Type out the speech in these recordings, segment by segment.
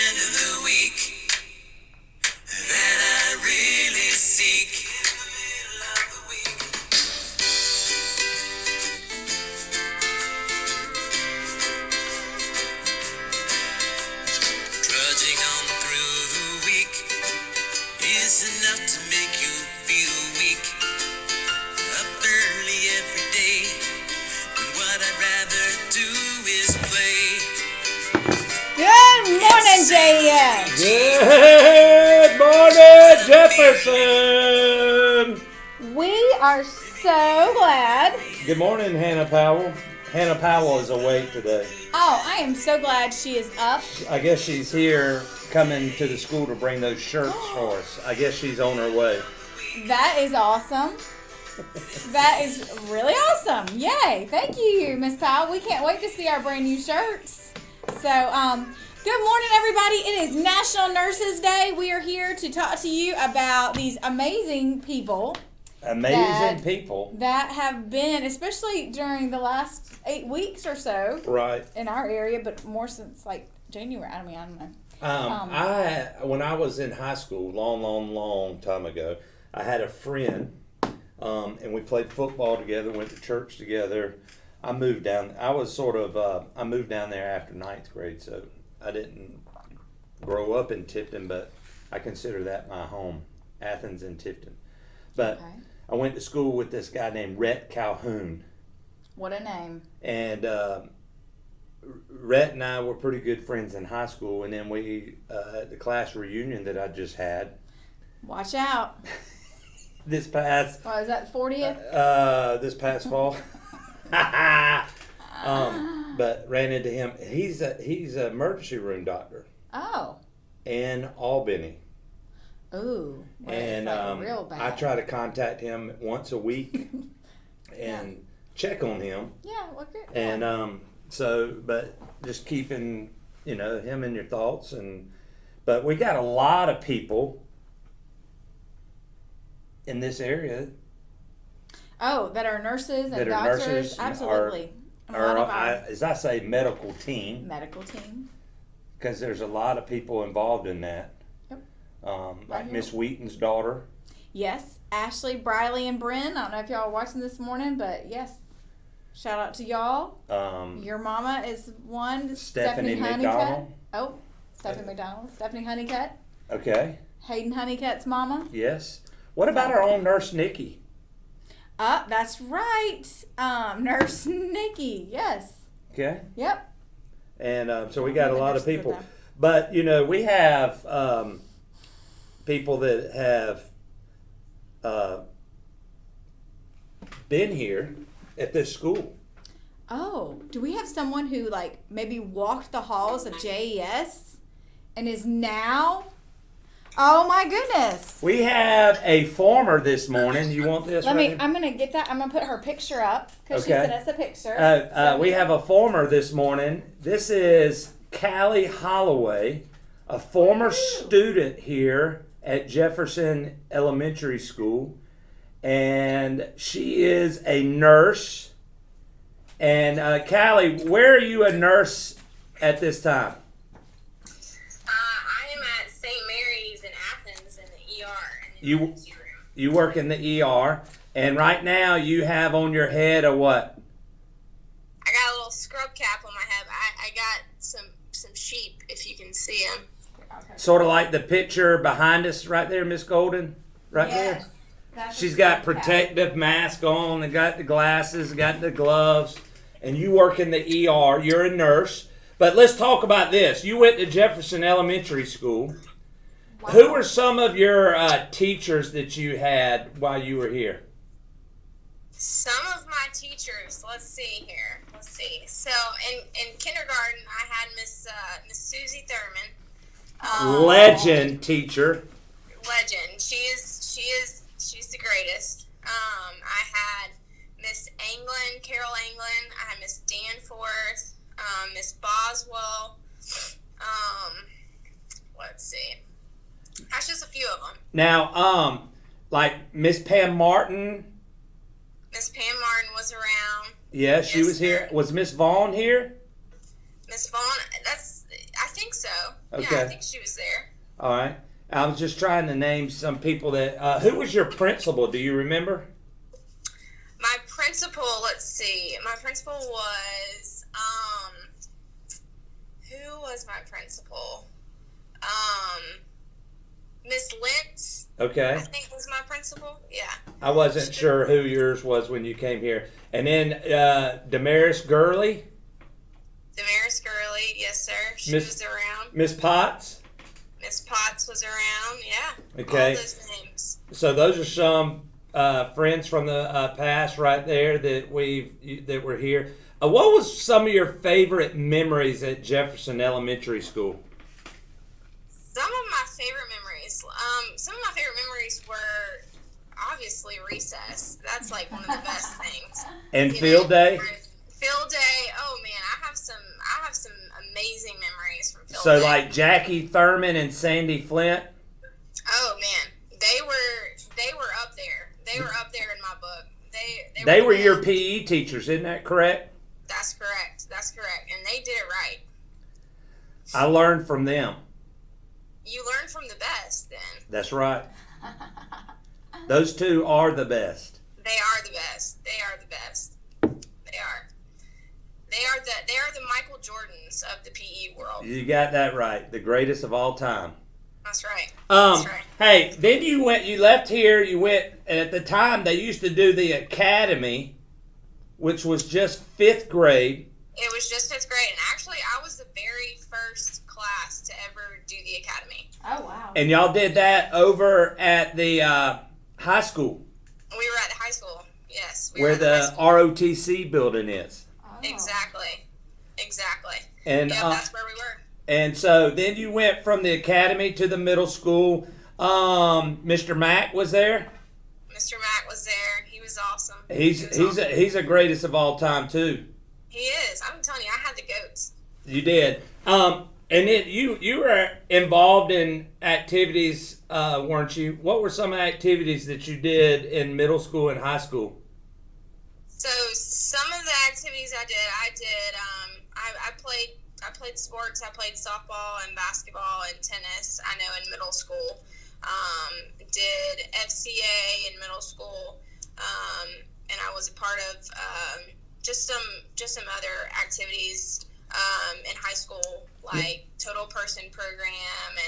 end of the week that I really seek. Trudging on through the week is enough to make you feel weak. Up early every day, and what I'd rather do is play. Good morning, JS. Good morning, Jefferson. We are so glad. Good morning, Hannah Powell. Hannah Powell is awake today. Oh, I am so glad she is up. I guess she's here coming to the school to bring those shirts for us. I guess she's on her way. That is awesome. That is really awesome. Yay. Thank you, Miss Powell. We can't wait to see our brand new shirts. So, good morning, everybody. It is National Nurses Day. We are here to talk to you about these amazing people. Amazing people. That have been, especially during the last 8 weeks or so. Right. In our area, but more since like January. I don't know. When I was in high school, long time ago, I had a friend, and we played football together, went to church together. I moved down. I moved down there after 9th grade, so I didn't grow up in Tifton, but I consider that my home, Athens and Tifton. But Okay. I went to school with this guy named Rhett Calhoun. What a name. And Rhett and I were pretty good friends in high school, and then we, at the class reunion that I just had Watch out. this past What is that, 40th? this past fall. But ran into him. He's an emergency room doctor Oh. in Albany. Ooh. Well, And it's like real bad. I try to contact him once a week and check on him. Yeah, well, good. And but just keeping, him in your thoughts. But we got a lot of people in this area Oh, that are nurses and that are doctors? nurses. Absolutely. A lot of our as I say, medical team, medical team. because there's a lot of people involved in that. Yep. Like here. Miss Wheaton's daughter. Yes, Ashley, Briley, and Bryn. I don't know if y'all are watching this morning, but yes. Shout out to y'all. Your mama is one. Stephanie Honeycutt. McDonald. Oh, Stephanie McDonald. Stephanie Honeycutt. Okay. Hayden Honeycutt's mama. Yes. What about our own nurse Nikki? That's right. Nurse Nikki. Yes. Okay. Yep. And so we got a lot of Nurses people. with them. But, we have people that have been here at this school. Oh, do we have someone who maybe walked the halls of JES and is now? Oh my goodness. We have a former this morning. You want this? I'm gonna get that. I'm gonna put her picture up because she Okay. sent us a picture. We have a former this morning. This is Callie Holloway, a former student here at Jefferson Elementary School. And she is a nurse. And Callie, where are you a nurse at this time? I am at St. Mary's in Athens in the ER. In the You- emergency room. You work in the ER. And right now you have on your head a what? I got a little scrub cap on my head. I got some sheep, if you can see them. Sort of like the picture behind us right there, Miss Golden? Right there? She's got protective mask on and got the glasses, got the gloves, and you work in the ER. You're a nurse. But let's talk about this. You went to Jefferson Elementary School. Wow. Who were some of your teachers that you had while you were here? Some of my teachers, let's see here. Let's see. So in kindergarten, I had Miss Susie Thurman. Legend teacher. Legend. She's the greatest. I had Miss Anglin, Carol Anglin. I had Miss Danforth, Miss Boswell. Let's see. That's just a few of them. Now, like Miss Pam Martin. Miss Pam Martin was around. Yeah, she Yes, was here. sir. Was Miss Vaughn here? Miss Vaughn, I think think so. Yeah, Okay. I think she was there. All right. I was just trying to name some people that. Who was your principal? Do you remember? My principal, let's see. My principal was, who was my principal? Miss Lentz, I Okay. think was my principal. Yeah. I wasn't sure who yours was when you came here. And then Damaris Gurley, Damaris Gurley, yes, sir. She Miss- was around. Miss Potts. Miss Potts was around. Yeah. Okay. All those names. So those are some friends from the past right there that were here. What was some of your favorite memories at Jefferson Elementary School? Some of my favorite memories. Some of my favorite memories were obviously recess. That's like one of the best things. And You field know, day? Field day. Oh man, I have some amazing memories from field So day. like Jackie Thurman and Sandy Flint? Oh man, they were up there. They were up there in my book. They were the your best. PE teachers, isn't that correct? That's correct. That's correct. And they did it right. I learned from them. You learn from the best then. That's right. Those two are the best. They are the best. They are the best. They are. They are the Michael Jordans of the PE world. You got that right. The greatest of all time. That's right. Um, That's right. Hey, then you left here, you went, at the time they used to do the academy, which was just 5th grade. It was just 5th grade, and actually I was the very first class to ever do the academy. Oh, wow. And y'all did that over at the high school, We were at high school. Yes. We where were at high the school. ROTC building is. Oh. Exactly. And Yeah, that's where we were. and so then you went from the academy to the middle school. Mr. Mack was there. Mr. Mack was there. He was awesome. He's He was awesome. he's a greatest of all time too. He is. I'm telling you, I had the goats. You did. And then you were involved in activities, weren't you? What were some activities that you did in middle school and high school? So some of the activities I did, I played sports. I played softball and basketball and tennis. I know in middle school, did FCA in middle school, and I was a part of just some other activities in high school, like Total Person Program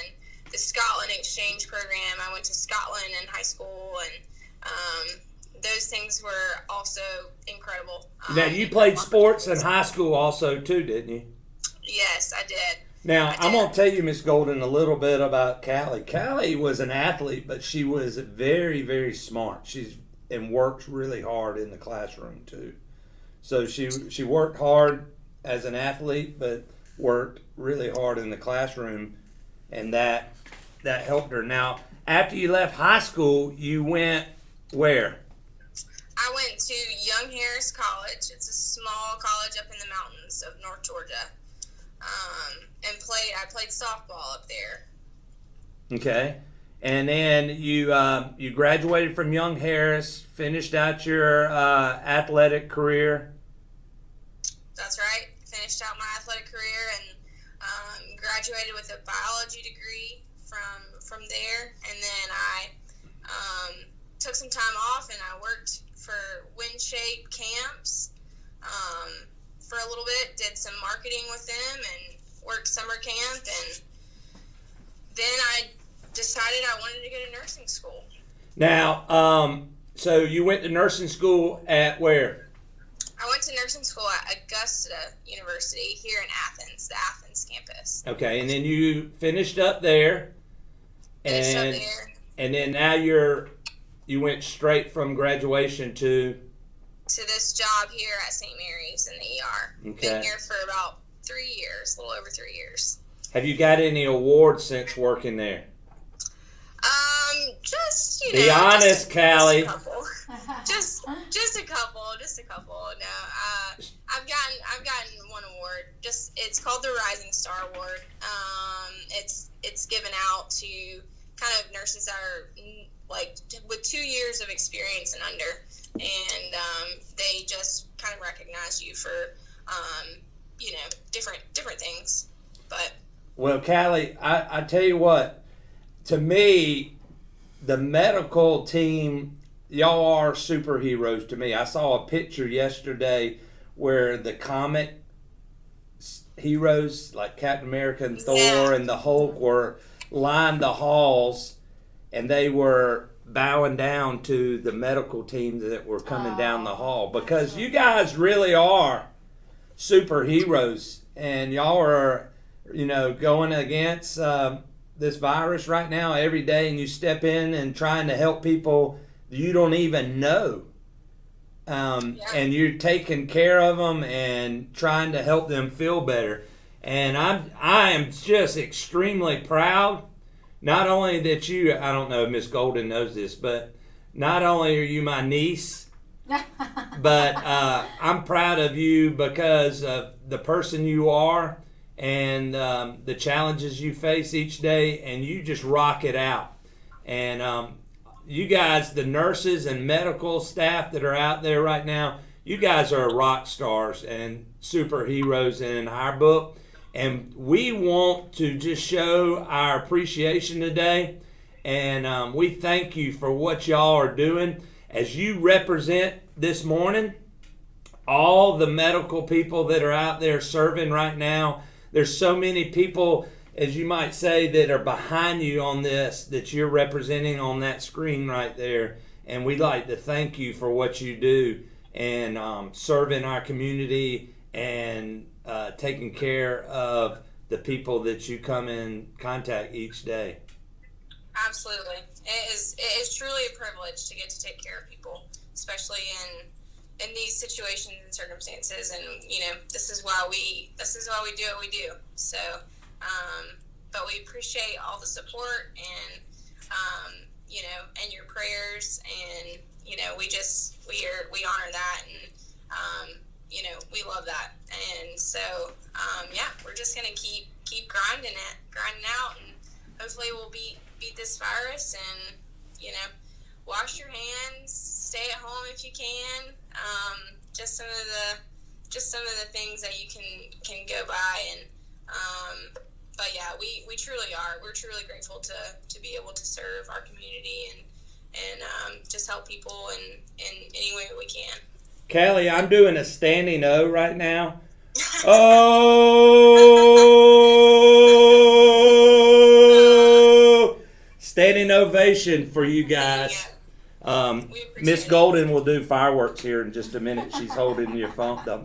and the Scotland Exchange Program. I went to Scotland in high school, and those things were also incredible. Now you played sports in high school also too, didn't you? Yes, I did. Now I I'm did. gonna tell you, Miss Golden, a little bit about Callie. Callie was an athlete, but she was very, very smart. And worked really hard in the classroom too. So she worked hard as an athlete, but worked really hard in the classroom, and that helped her. Now, after you left high school, you went where? I went to Young Harris College. It's a small college up in the mountains of North Georgia, and I played softball up there. Okay, and then you graduated from Young Harris, finished out your athletic career. That's right. Finished out my athletic career and graduated with a biology degree from there. And then I took some time off and I worked for WindShape Camps for a little bit. Did some marketing with them and worked summer camp. And then I decided I wanted to go to nursing school. Now, so you went to nursing school at where? I went to nursing school at Augusta University here in Athens, the Athens campus. Okay, and then you finished up there, Finished up and there and then now you went straight from graduation to. to this job here at St. Mary's in the ER. Okay. Been here for about 3 years, a little over 3 years. Have you got any awards since working there? Just Be honest, Callie. Just a couple. No, I've gotten one award. It's called the Rising Star Award. It's given out to kind of nurses that are like with 2 years of experience and under, and they just kind of recognize you for different things. But Well, Callie, I tell you what, to me, the medical team, y'all are superheroes to me. I saw a picture yesterday where the comic heroes like Captain America and Thor and the Hulk were lined the halls, and they were bowing down to the medical team that were coming down the hall, because you guys really are superheroes, and y'all are, going against this virus right now every day, and you step in and trying to help people you don't even know. And you're taking care of them and trying to help them feel better. And I am just extremely proud. Not only that you, I don't know if Miss Golden knows this, but not only are you my niece, but I'm proud of you because of the person you are and the challenges you face each day, and you just rock it out. And you guys, the nurses and medical staff that are out there right now, you guys are rock stars and superheroes in our book. And we want to just show our appreciation today. And we thank you for what y'all are doing as you represent this morning all the medical people that are out there serving right now. There's so many people, as you might say, that are behind you on this, that you're representing on that screen right there. And we'd like to thank you for what you do and serving our community and taking care of the people that you come in contact each day. Absolutely. It is truly a privilege to get to take care of people, especially in these situations and circumstances. And this is why we do what we do. So but we appreciate all the support and and your prayers, and we honor that, and we love that. And so we're just gonna keep grinding out, and hopefully we'll beat this virus. And wash your hands, stay at home if you can. Just some of the things that you can go by. And but yeah, we truly are. We're truly grateful to be able to serve our community and just help people in any way we can. Callie, I'm doing a standing O right now. Standing ovation for you guys. Miss Golden will do fireworks here in just a minute. She's holding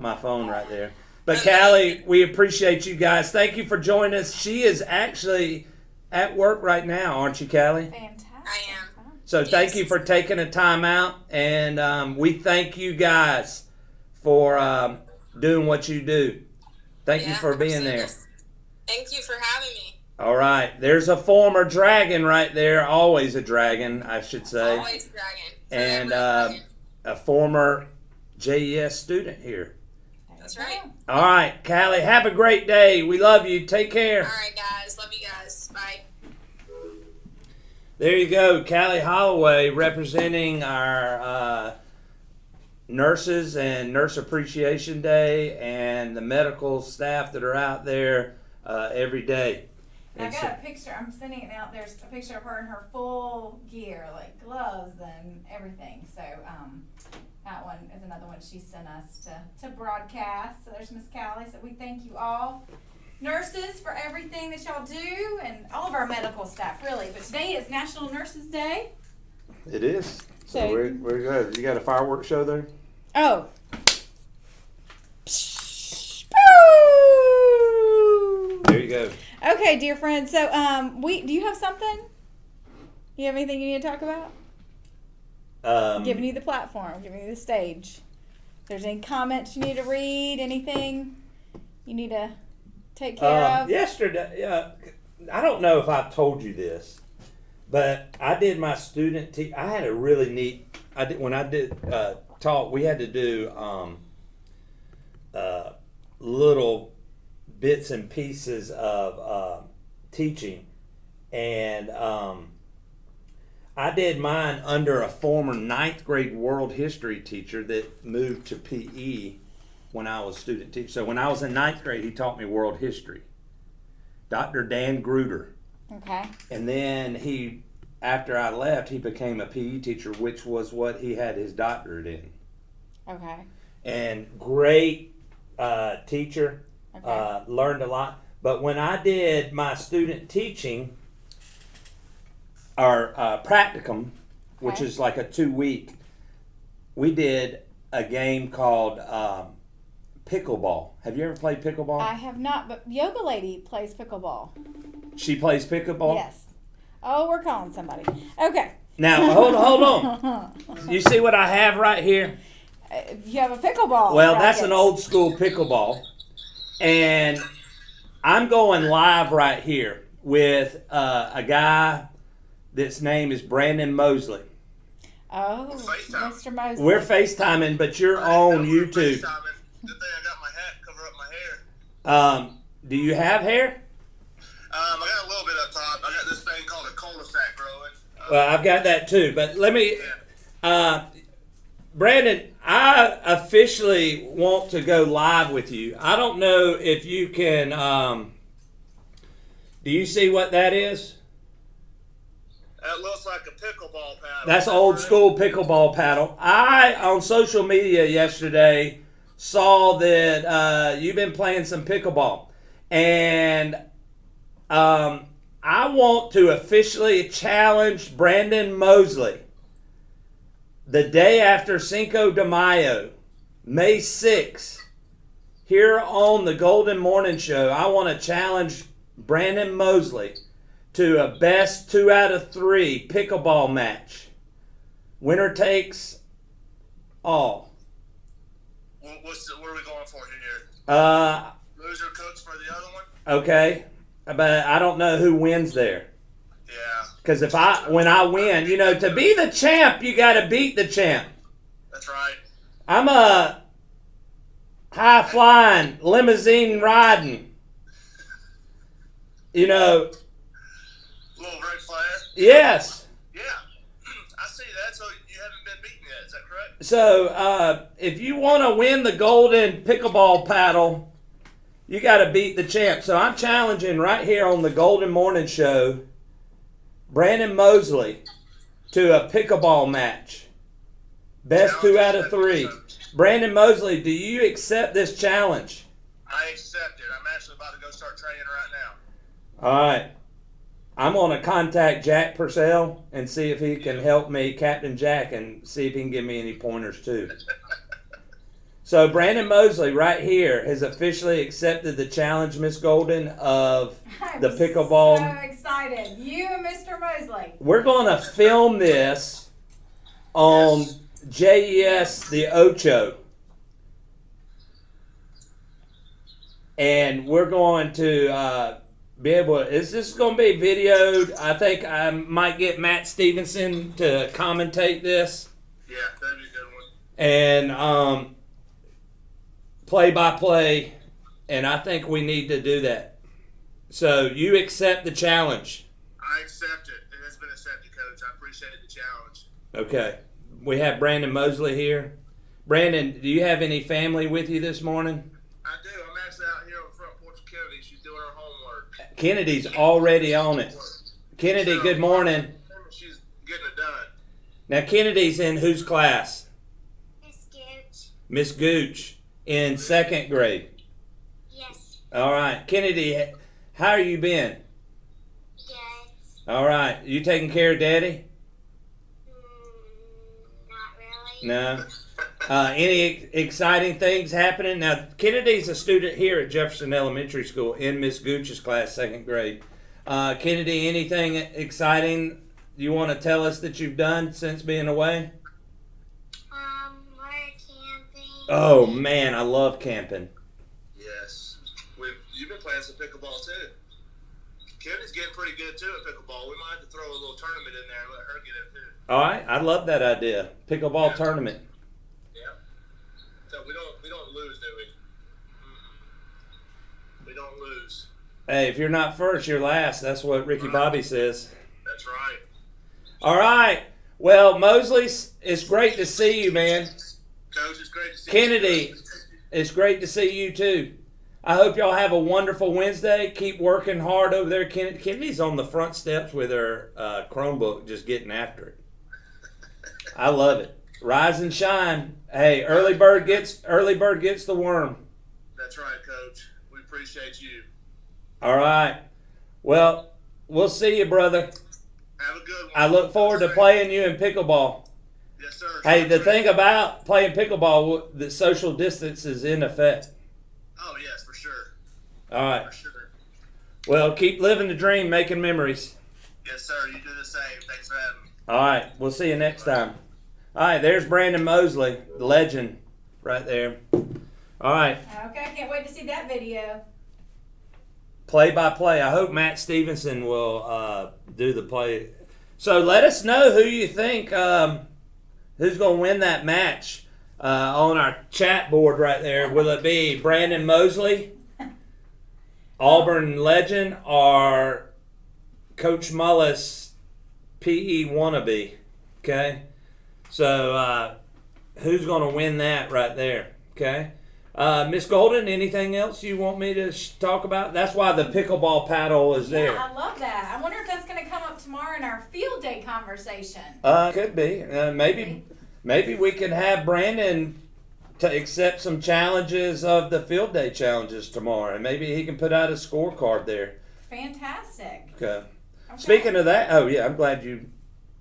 my phone right there. But Callie, we appreciate you guys. Thank you for joining us. She is actually at work right now, aren't you, Callie? Fantastic. I am. So thank you for taking the time out, and we thank you guys for doing what you do. Thank you for being there. Thank you for having me. All right. There's a former dragon right there, always a dragon, I should say. Always a dragon. And Dragon. a former JES student here. That's right. All right, Callie, have a great day. We love you. Take care. All right, guys. Love you guys. Bye. There you go, Callie Holloway, representing our nurses and Nurse Appreciation Day and the medical staff that are out there every day. I got a picture. I'm sending it out. There's a picture of her in her full gear, like gloves and everything. So that one is another one she sent us to broadcast. So there's Miss Callie. So we thank you all, nurses, for everything that y'all do, and all of our medical staff, really. But today is National Nurses Day. It is. So So- we're good. You got a fireworks show there? Oh. There you go. Okay, dear friends. So, do you have something? You have anything you need to talk about? Giving you the platform, giving you the stage. If there's any comments you need to read, anything you need to take care of. Yesterday, I don't know if I told you this, but I did my student I had a really neat. When I did talk. We had to do little bits and pieces of teaching, and I did mine under a former 9th grade world history teacher that moved to PE when I was student teacher. So when I was in 9th grade, he taught me world history. Dr. Dan Gruder. Okay. And then after I left, he became a PE teacher, which was what he had his doctorate in. Okay. And great teacher, Okay. learned a lot. But when I did my student teaching, our practicum, which Okay. is like a 2-week, we did a game called pickleball. Have you ever played pickleball? I have not, but Yoga Lady plays pickleball. She plays pickleball? Yes. Oh, we're calling somebody. Okay. Now, hold on. You see what I have right here? You have a pickleball. Well, that's an racket. old school pickleball. And I'm going live right here with a guy that's name is Brandon Mosley. Oh, FaceTime. Mr. Mosley. We're FaceTiming, but you're on YouTube. FaceTiming. Good thing I got my hat cover up my hair. Do you have hair? I got a little bit up top. I got this thing called a cul-de-sac growing. Well, I've got that too. But let me, Brandon, I officially want to go live with you. I don't know if you can, do you see what that is? That looks like a pickleball paddle. That's old school pickleball paddle. I, on social media yesterday, saw that you've been playing some pickleball. And I want to officially challenge Brandon Mosley the day after Cinco de Mayo, May 6th, here on the Golden Morning Show. I want to challenge Brandon Mosley to a best 2 out of 3 pickleball match. Winner takes all. What are we going for here? Loser cooks for the other one? Okay, but I don't know who wins there. Yeah, Because when I win, to be the champ, you got to beat the champ. that's right. I'm a high flying, limousine riding. Little Ric Flair? Yes. Yeah. I see that. So you haven't been beaten yet. Is that correct? So if you want to win the golden pickleball paddle, you got to beat the champ. So I'm challenging right here on the Golden Morning Show, Brandon Mosley to a pickleball match. Best 2 out of 3. Brandon Mosley, do you accept this challenge? I accept it. I'm actually about to go start training right now. All right. I'm going to contact Jack Purcell and see if he can help me, Captain Jack, and see if he can give me any pointers too. So Brandon Mosley right here has officially accepted the challenge, Miss Golden, of the pickleball. So excited. You and Mr. Mosley. We're going to film this on JES the Ocho. And we're going to be able to, is this going to be videoed? I think I might get Matt Stevenson to commentate this. Yeah, that'd be a good one. And play by play. And I think we need to do that. So you accept the challenge. I accept it. It has been accepted, Coach. I appreciate the challenge. Okay. We have Brandon Mosley here. Brandon, do you have any family with you this morning? I do. I'm actually out here on the front porch of Kennedy. She's doing her homework. Kennedy's already on it. Kennedy, good morning. She's getting it done. Now, Kennedy's in whose class? Miss Gooch. Miss Gooch in 2nd grade. Yes. All right. Kennedy, how are you been? Yes. All right. You taking care of Daddy? Not really. No. Any exciting things happening? Now, Kennedy's a student here at Jefferson Elementary School in Miss Gooch's class, 2nd grade. Kennedy, anything exciting you want to tell us that you've done since being away? We're camping. Oh, man, I love camping. Yes. You've been playing some pickleball, too. Kennedy's getting pretty good, too, at pickleball. We might have to throw a little tournament in there and let her get it, too. All right, I love that idea. Pickleball tournament. Yeah. So we don't lose, do we? We don't lose. Hey, if you're not first, you're last. That's what Ricky Bobby says. That's right. All right. Well, Mosley, it's great to see you, man. Coach, it's great to see Kennedy, you. it's great to see you too. I hope y'all have a wonderful Wednesday. Keep working hard over there. Kennedy's on the front steps with her Chromebook just getting after it. I love it. Rise and shine. Hey, early bird gets the worm. That's right, Coach. We appreciate you. All right. Well, we'll see you, brother. Have a good one. I look forward to playing you in pickleball. Yes, sir. Hey, the thing about playing pickleball, the social distance is in effect. Oh, yes, for sure. All right. For sure. Well, keep living the dream, making memories. Yes, sir. You do the same. Thanks for having me. All right. We'll see you next time. All right. There's Brandon Mosley, the legend, right there. All right. Okay, I can't wait to see that video. Play by play. I hope Matt Stevenson will do the play. So let us know who you think who's going to win that match on our chat board right there. Will it be Brandon Mosley, Auburn legend, or Coach Mullis, PE wannabe? Okay. So who's going to win that right there? Okay. Miss Golden, anything else you want me to talk about? That's why the pickleball paddle is there. Yeah, I love that. I wonder if that's going to come up tomorrow in our field day conversation. Could be. Maybe we can have Brandon to accept some challenges of the field day challenges tomorrow, and maybe he can put out a scorecard there. Fantastic. Okay. Speaking of that, oh yeah, I'm glad you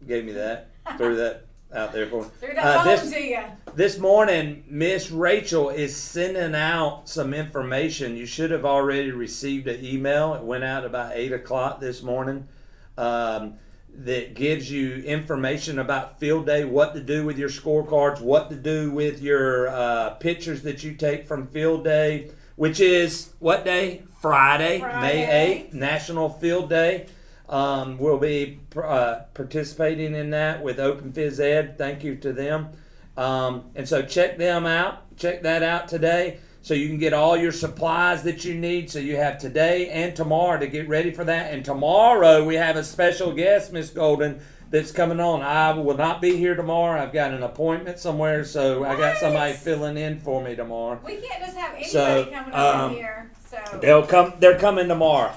gave me that. Threw that out there for me. Threw that phone to you. This morning, Miss Rachel is sending out some information. You should have already received an email. It went out about 8 o'clock this morning. That gives you information about field day, what to do with your scorecards, what to do with your pictures that you take from field day, which is what day? Friday. May 8th, National Field Day. We'll be participating in that with Open Phys Ed. Thank you to them. And so check them out. Check that out today so you can get all your supplies that you need. So you have today and tomorrow to get ready for that. And tomorrow we have a special guest, Miss Golden, that's coming on. I will not be here tomorrow. I've got an appointment somewhere, so I got somebody filling in for me tomorrow. We can't just have anybody coming over here. So They're coming tomorrow.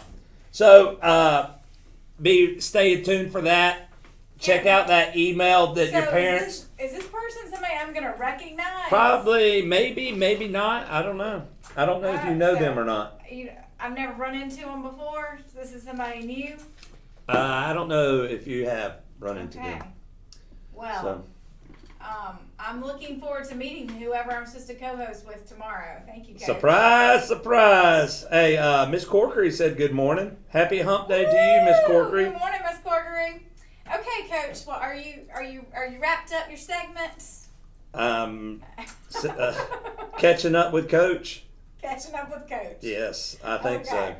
So stay tuned for that. Check out that email that your parents. Is this person somebody I'm gonna recognize? Probably, maybe not. I don't know. I don't know if you know them or not. I've never run into them before. So this is somebody new. I don't know if you have run into Okay. them. Well, So. I'm looking forward to meeting whoever I'm supposed to co-host with tomorrow. Thank you, guys. Surprise, surprise. Hey, Miss Corkery said good morning. Happy hump day to you, Miss Corkery. Good morning, Miss Corkery. Okay, Coach. Well, are you wrapped up your segments? Catching up with Coach. Catching up with Coach. Yes, I think so.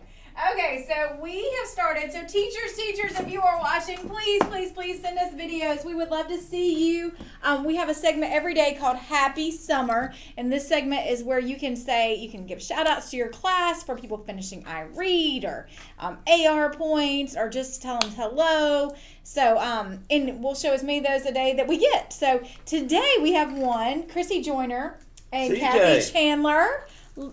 Okay, so we have started. So teachers, if you are watching, please send us videos. We would love to see you. We have a segment every day called Happy Summer. And this segment is where you can give shout outs to your class for people finishing iRead or AR points or just tell them hello. So, and we'll show as many of those a day that we get. So today we have one, Chrissy Joyner and CJ. Kathy Chandler.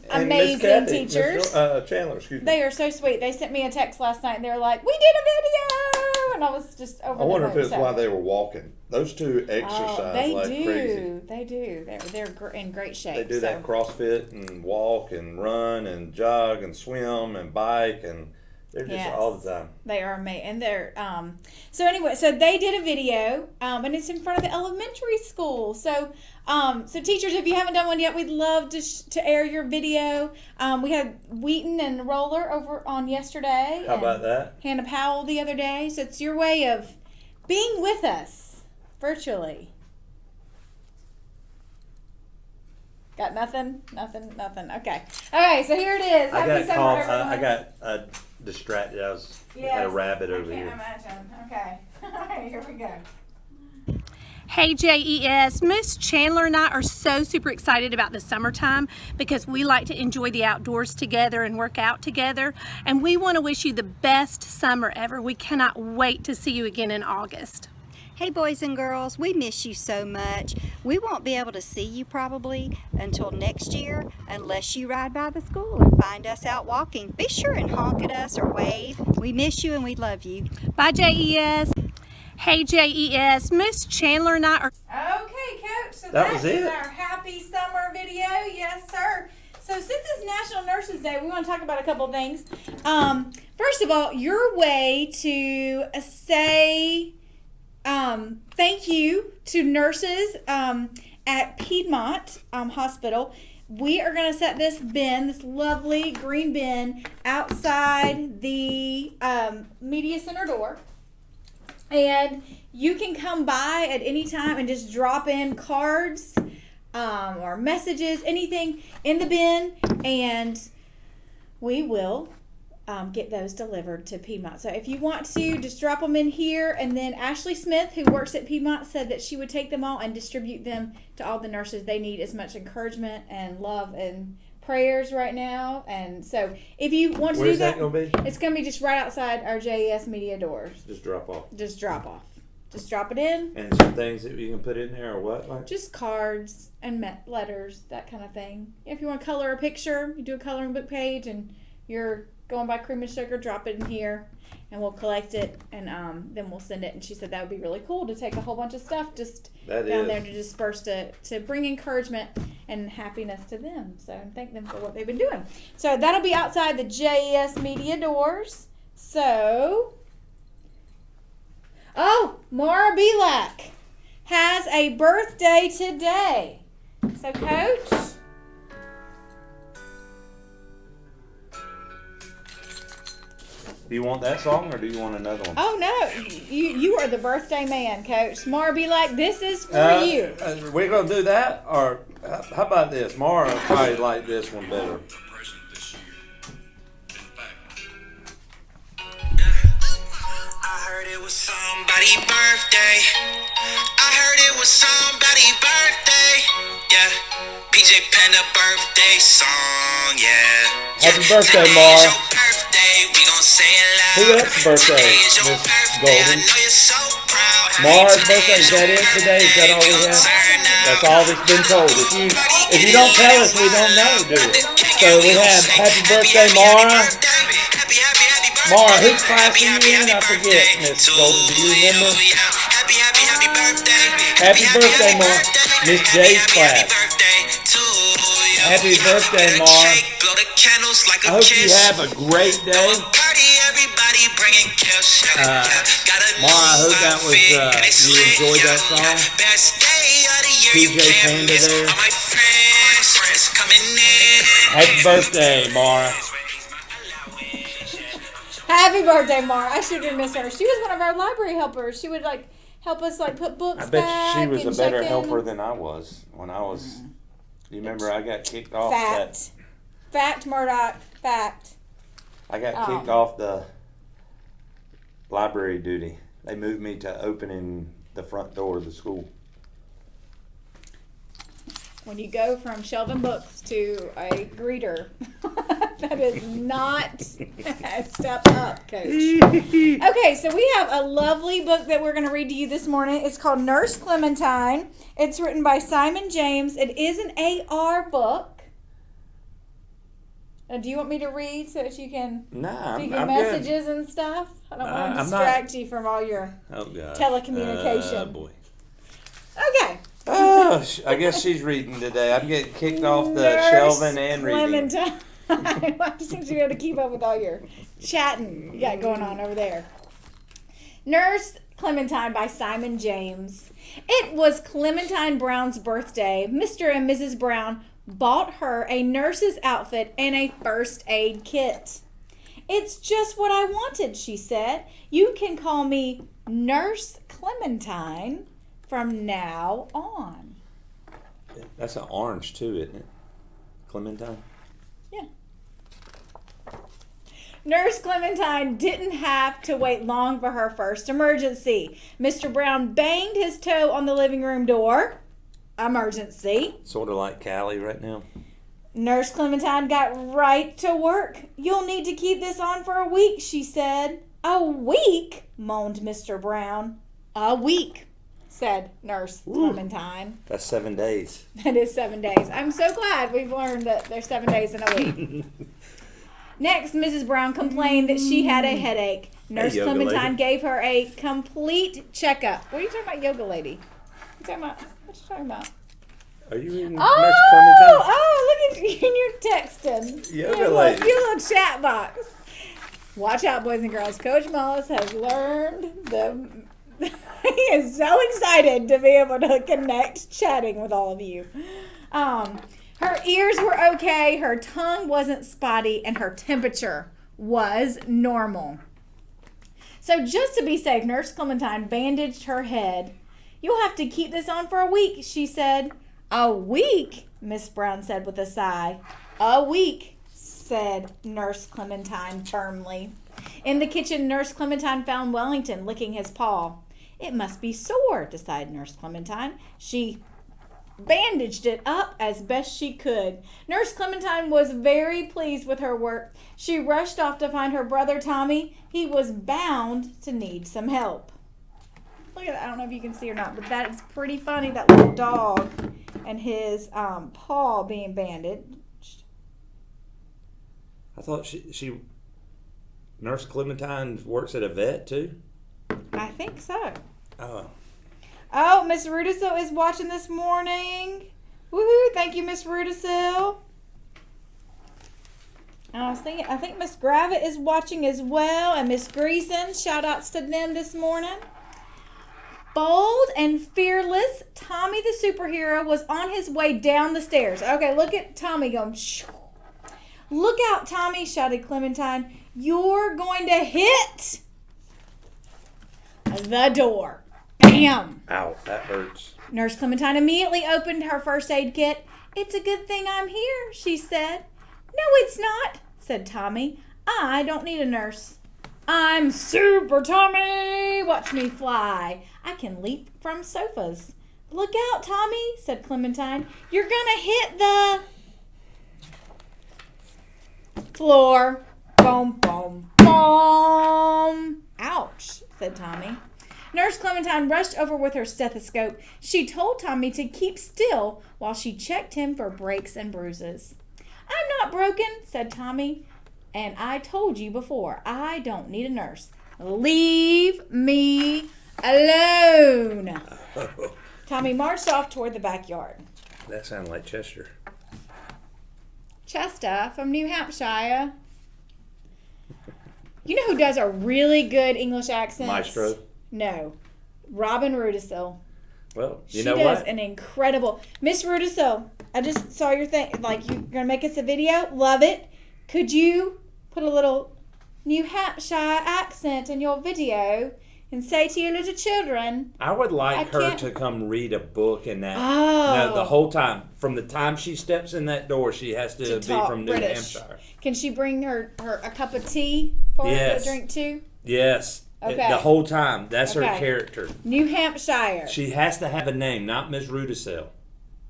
And Miss Kathy, teachers. Chandler, excuse me. They are so sweet. They sent me a text last night and they were like, "We did a video," and I was just over. I wonder if it's why they were walking. Those two exercise crazy. They do. They're in great shape. They do that CrossFit and walk and run and jog and swim and bike and they're just all the time. They are amazing. And they're so anyway, so they did a video and it's in front of the elementary school. So so teachers, if you haven't done one yet, we'd love to air your video. We had Wheaton and Roller over on yesterday. How about that? Hannah Powell the other day. So it's your way of being with us virtually. Got nothing? Okay, so here it is. I got distracted. I had a rabbit over here. I can't imagine. Okay. All right, here we go. Hey JES, Miss Chandler and I are so super excited about the summertime because we like to enjoy the outdoors together and work out together, and we want to wish you the best summer ever. We cannot wait to see you again in August. Hey boys and girls, we miss you so much. We won't be able to see you probably until next year unless you ride by the school and find us out walking. Be sure and honk at us or wave. We miss you and we love you. Bye, JES. Hey, JES. Miss Chandler and I are... Okay, Coach. So That was is it. our happy summer video. Yes, sir. So since it's National Nurses Day, we want to talk about a couple things. First of all, your way to say thank you to nurses at Piedmont Hospital. We are going to set this bin, this lovely green bin, outside the media center door. And you can come by at any time and just drop in cards or messages, anything in the bin, and we will get those delivered to Piedmont. So if you want to, just drop them in here, and then Ashley Smith, who works at Piedmont, said that she would take them all and distribute them to all the nurses. They need as much encouragement and love and prayers right now. And so if you want to Where's do that, going to be? it's going to be just right outside our JES media doors. Just drop off. Just drop off. Just drop it in. And some things that you can put in there or what? Like? Just cards and letters, that kind of thing. If you want to color a picture, you do a coloring book page, and you're going by Cream and Sugar, drop it in here, and we'll collect it, and then we'll send it. And she said that would be really cool to take a whole bunch of stuff just That down is. there to disperse to bring encouragement and happiness to them. So and thank them for what they've been doing. So that'll be outside the JES media doors. So, Mara Belak has a birthday today. So, Coach, Do you want that song or do you want another one? oh no, you are the birthday man, Coach. Mara Belak, this is for you. We're going to do that, or how about this? Mara probably like this one better. I heard it was somebody's birthday. I heard it was somebody's birthday. Yeah. PJ Panda birthday song, yeah. Happy birthday, Today Mara. is your birthday. We gon' say it loud. Who else's birthday, Today is your Miss birthday. I Golden? know you're so proud. Mara's Today birthday, is that it today? Is that all we have? turn out. That's all that's been told. If you don't tell us, we don't know, do we? So we have happy birthday, Mara. Mara, whose class are you in? I forget, Miss Golden. Do you remember? Happy birthday. Happy birthday, Mara. Miss J's class. Happy birthday, Mara. I hope you have a great day. Mara, I hope that was, you enjoyed that song. PJ Panda there. Happy birthday, Mara. Happy birthday, Mara. I sure did miss her. She was one of our library helpers. She would help us put books I bet back she was and a better check in. helper than I was when I was. You remember I got kicked off Fact, Murdoch. Fact. I got kicked off the library duty. They moved me to opening the front door of the school. When you go from shelving books to a greeter, that is not a step up, Coach. Okay, so we have a lovely book that we're going to read to you this morning. It's called Nurse Clementine. It's written by Simon James. It is an AR book. Do you want me to read so that you can Nah, do I'm your good. messages and stuff? I don't want to I'm distract you from all your Oh God. telecommunication. Boy. Okay. Oh, I guess she's reading today. I'm getting kicked off the Nurse shelving and reading. Clementine. I just need you to be able to keep up with all your chatting you got going on over there. Nurse Clementine by Simon James. It was Clementine Brown's birthday. Mr. and Mrs. Brown bought her a nurse's outfit and a first aid kit. It's just what I wanted, she said. You can call me Nurse Clementine from now on. That's an orange too, isn't it? Clementine. Yeah. Nurse Clementine didn't have to wait long for her first emergency. Mr. Brown banged his toe on the living room door. Emergency. Sort of like Callie right now. Nurse Clementine got right to work. You'll need to keep this on for a week, she said. A week? Moaned Mr. Brown. A week, said Nurse Clementine. That's 7 days. That is 7 days. I'm so glad we've learned that there's 7 days in a week. Next, Mrs. Brown complained that she had a headache. Nurse yoga Clementine lady. gave her a complete checkup. What are you talking about, yoga lady? What you talking about? Are you reading Nurse Clementine? Oh, look at you and you're texting. Yoga lady. Your little chat box. Watch out, boys and girls. Coach Mullis has learned he is so excited to be able to connect chatting with all of you. Her ears were okay, her tongue wasn't spotty, and her temperature was normal. So just to be safe, Nurse Clementine bandaged her head. You'll have to keep this on for a week, she said. A week? Miss Brown said with a sigh. A week, said Nurse Clementine firmly. In the kitchen, Nurse Clementine found Wellington licking his paw. It must be sore, decided Nurse Clementine. She bandaged it up as best she could. Nurse Clementine was very pleased with her work. She rushed off to find her brother Tommy. He was bound to need some help. Look at that. I don't know if you can see or not, but that is pretty funny, that little dog and his paw being bandaged. I thought she Nurse Clementine works at a vet too. I think so. Oh, Miss Rudisil is watching this morning. Woohoo! Thank you, Miss Rudisil. I think Miss Gravitt is watching as well, and Miss Greason. Shout outs to them this morning. Bold and fearless, Tommy the superhero was on his way down the stairs. Okay, look at Tommy going. Shoo. Look out, Tommy, shouted Clementine. You're going to hit the door. Bam! ow, that hurts. Nurse Clementine immediately opened her first aid kit. It's a good thing I'm here, she said. No, it's not, said Tommy. I don't need a nurse. I'm Super Tommy! Watch me fly. I can leap from sofas. Look out, Tommy, said Clementine. You're gonna hit the floor. Boom, boom, boom. Ouch, said Tommy. Nurse Clementine rushed over with her stethoscope. She told Tommy to keep still while she checked him for breaks and bruises. I'm not broken, said Tommy. And I told you before, I don't need a nurse. Leave me alone. Tommy marched off toward the backyard. That sounded like Chester. Chester from New Hampshire. You know who does a really good English accent? Maestro. No. Robin Rudisil. Well, you She know does what? an incredible. Miss Rudisil, I just saw your thing. Like, you're going to make us a video? Love it. Could you put a little New Hampshire accent in your video and say to your little children? I would like I her can't- to come read a book in that. Oh. No, the whole time. From the time she steps in that door, she has to be talk from New British. Hampshire. Can she bring her a cup of tea for her Yes. to drink too? Yes. Okay. The whole time. That's her Okay. character. New Hampshire. She has to have a name, not Miss Rudisell.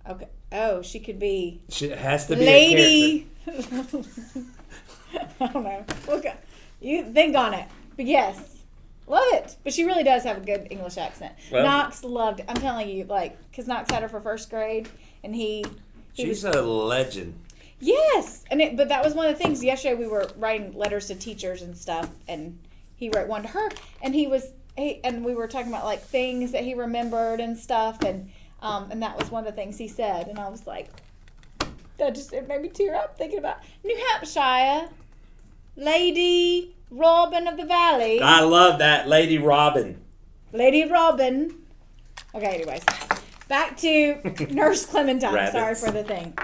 Okay. Oh, she could be She has to be Lady. I don't know. Okay. You think on it. But yes. Love it. But she really does have a good English accent. Well- Knox loved it. I'm telling you, like, because Knox had her for first grade, and he She's a legend. Yes, but that was one of the things. Yesterday we were writing letters to teachers and stuff, and he wrote one to her, and and we were talking about like things that he remembered and stuff, and that was one of the things he said, and I was like, it made me tear up thinking about New Hampshire, Lady Robin of the Valley. I love that, Lady Robin. Lady Robin. Okay, anyways, back to Nurse Clementine. Rabbits. Sorry for the thing.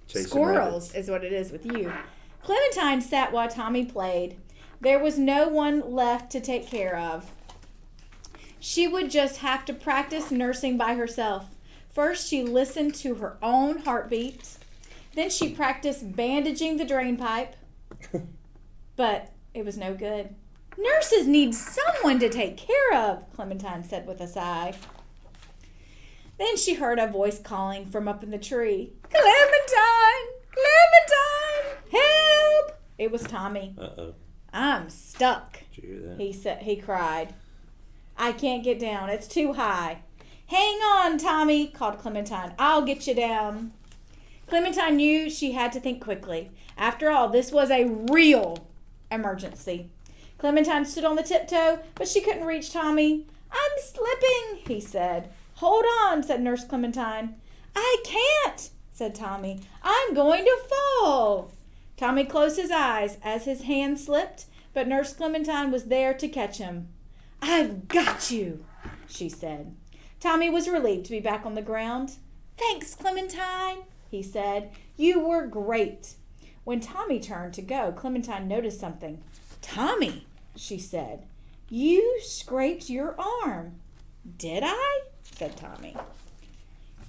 Chasing Squirrels rabbits. is what it is with you. Clementine sat while Tommy played. There was no one left to take care of. She would just have to practice nursing by herself. First, she listened to her own heartbeat. Then she practiced bandaging the drain pipe. But it was no good. Nurses need someone to take care of, Clementine said with a sigh. Then she heard a voice calling from up in the tree. Clementine! Clementine! Help! It was Tommy. Uh-oh. I'm stuck, Did you hear that? he cried. I can't get down. It's too high. Hang on, Tommy, called Clementine. I'll get you down. Clementine knew she had to think quickly. After all, this was a real emergency. Clementine stood on the tiptoe, but she couldn't reach Tommy. I'm slipping, he said. Hold on, said Nurse Clementine. I can't, said Tommy. I'm going to fall. Tommy closed his eyes as his hand slipped, but Nurse Clementine was there to catch him. I've got you, she said. Tommy was relieved to be back on the ground. Thanks, Clementine, he said. You were great. When Tommy turned to go, Clementine noticed something. Tommy, she said, you scraped your arm. Did I? Said Tommy.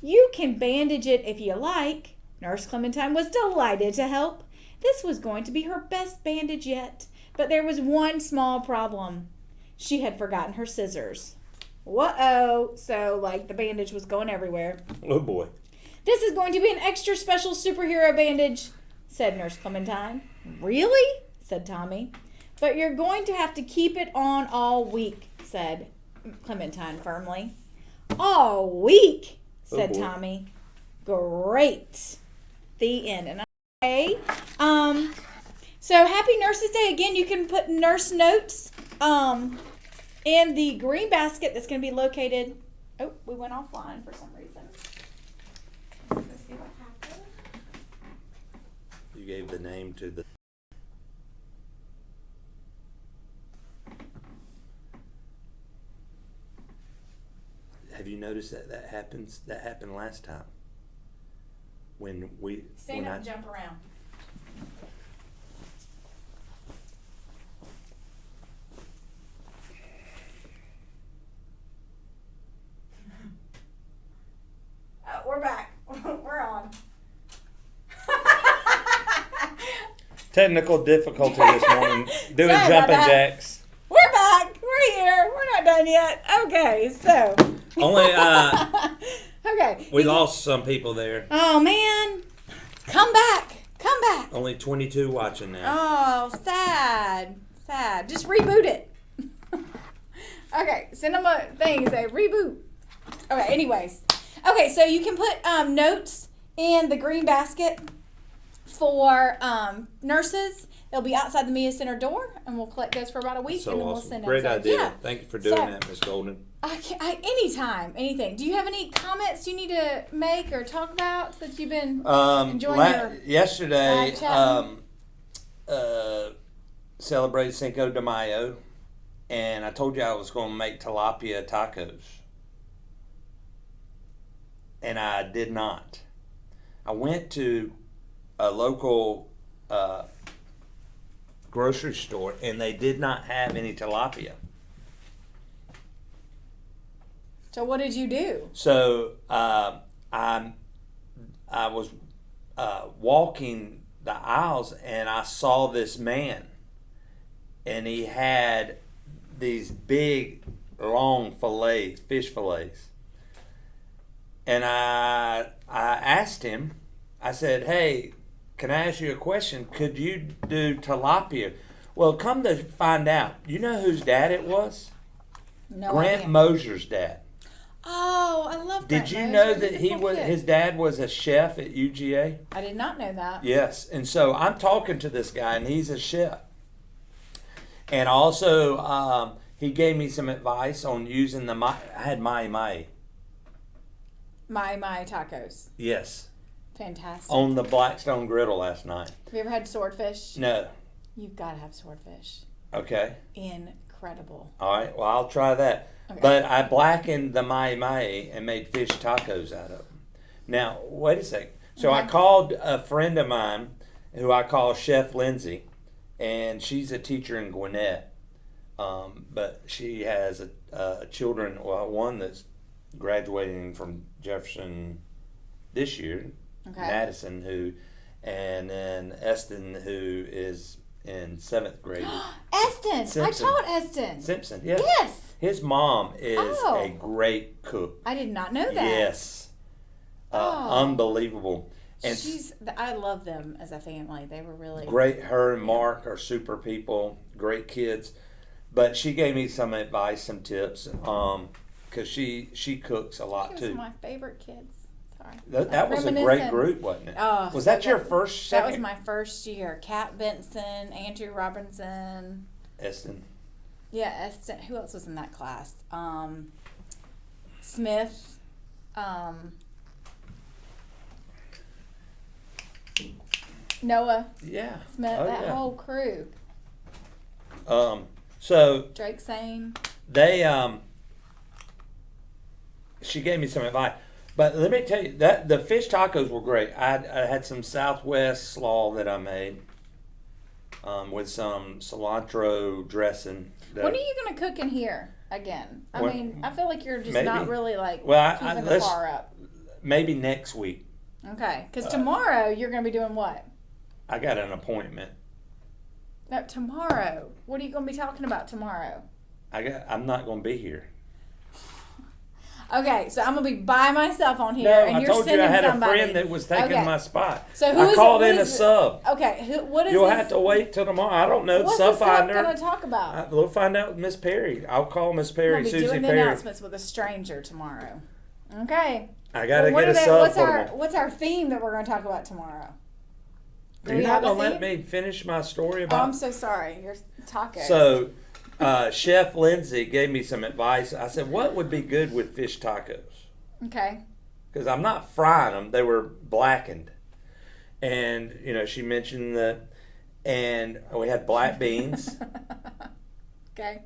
You can bandage it if you like. Nurse Clementine was delighted to help. This was going to be her best bandage yet, but there was one small problem. She had forgotten her scissors. Whoa, so the bandage was going everywhere. Oh boy. This is going to be an extra special superhero bandage, said Nurse Clementine. Really? Said Tommy. But you're going to have to keep it on all week, said Clementine firmly. All week, said Tommy. Great. The end. And okay. So happy Nurses Day. Again, you can put nurse notes in the green basket that's going to be located. Oh, we went offline for some reason. Let's see what happened. You gave the name to the... Have you noticed that happens? That happened last time. Stand up and jump around. We're back. We're on. Technical difficulty this morning. Doing jumping jacks. We're back. We're here. We're not done yet. Okay, so. Only okay. We lost some people there. Oh man. Come back. Come back. Only 22 watching now. Oh, sad. Sad. Just reboot it. Okay, send them a thing, say reboot. Okay, anyways. Okay, so you can put notes in the green basket for nurses. They'll be outside the Mia Center door, and we'll collect those for about a week, So and then awesome. we'll send them. Great idea. Yeah. Thank you for doing that, Miss Golden. Anytime, anything. Do you have any comments you need to make or talk about since you've been enjoying your yesterday? chatting? Celebrated Cinco de Mayo, and I told you I was going to make tilapia tacos, and I did not. I went to a local grocery store, and they did not have any tilapia. So what did you do? So I was walking the aisles, and I saw this man, and he had these big, long fillets, fish fillets. And I asked him, I said, hey, can I ask you a question? Could you do tilapia? Well, come to find out, you know whose dad it was? No Grant idea. Moser's dad. Oh, I love Grant Did you Moser. know He's that a he cool was kid. his dad was a chef at UGA? I did not know that. Yes, and so I'm talking to this guy, and he's a chef. And also, he gave me some advice on using I had my. My tacos. Yes. Fantastic. On the Blackstone griddle last night. Have you ever had swordfish? No. You've got to have swordfish. Okay. Incredible. All right. Well, I'll try that. Okay. But I blackened the my and made fish tacos out of them. Now, wait a second. So I called a friend of mine who I call Chef Lindsay, and she's a teacher in Gwinnett. But she has children, well, one that's graduating from Jefferson this year, Madison, and then Eston, who is in 7th grade. Eston! Simpson. I taught Eston. Simpson, yeah. Yes. His mom is a great cook. I did not know that. Yes. Unbelievable. And I love them as a family. They were really great. Her and Mark are super people, great kids. But she gave me some advice, some tips, because she cooks a lot He was too. my favorite kids. Sorry. That was a great Reminiscent. group, wasn't it? Oh, was so that your good. first? That Second? was my first year. Kat Benson, Andrew Robinson. Eston. Yeah, Eston. Who else was in that class? Smith. Noah Yeah. Smith. Oh, that yeah. whole crew. So Drake Sane. they she gave me some advice, but let me tell you that the fish tacos were great. I had some Southwest slaw that I made with some cilantro dressing. When are you going to cook in here again? I When- mean, I feel like you're just maybe. not really like Well, keeping the let's- bar up. Maybe next week. Okay, because tomorrow you're going to be doing what? I got an appointment. No, tomorrow. What are you going to be talking about tomorrow? I'm not going to be here. Okay, so I'm going to be by myself on here, No, and I you're told you sending I had somebody. a friend that was taking Okay. my spot. So who I is it- called what in a is it? sub. Okay, what is You'll this? have to wait till tomorrow. I don't know. What's Sub the sub finder. going to talk about? We'll find out with Miss Perry. I'll call Miss We'll Perry, be Susie doing the Perry. announcements with a stranger tomorrow. Okay. I gotta Well, get a sub what's for our tomorrow. what's our theme that we're going to talk about tomorrow? Do You're we not have a gonna let theme? me finish my story Oh, about. I'm so sorry. You're tacos. So, Chef Lindsay gave me some advice. I said, "What would be good with fish tacos?" Okay. Because I'm not frying them; they were blackened. And she mentioned that, and we had black beans, Okay.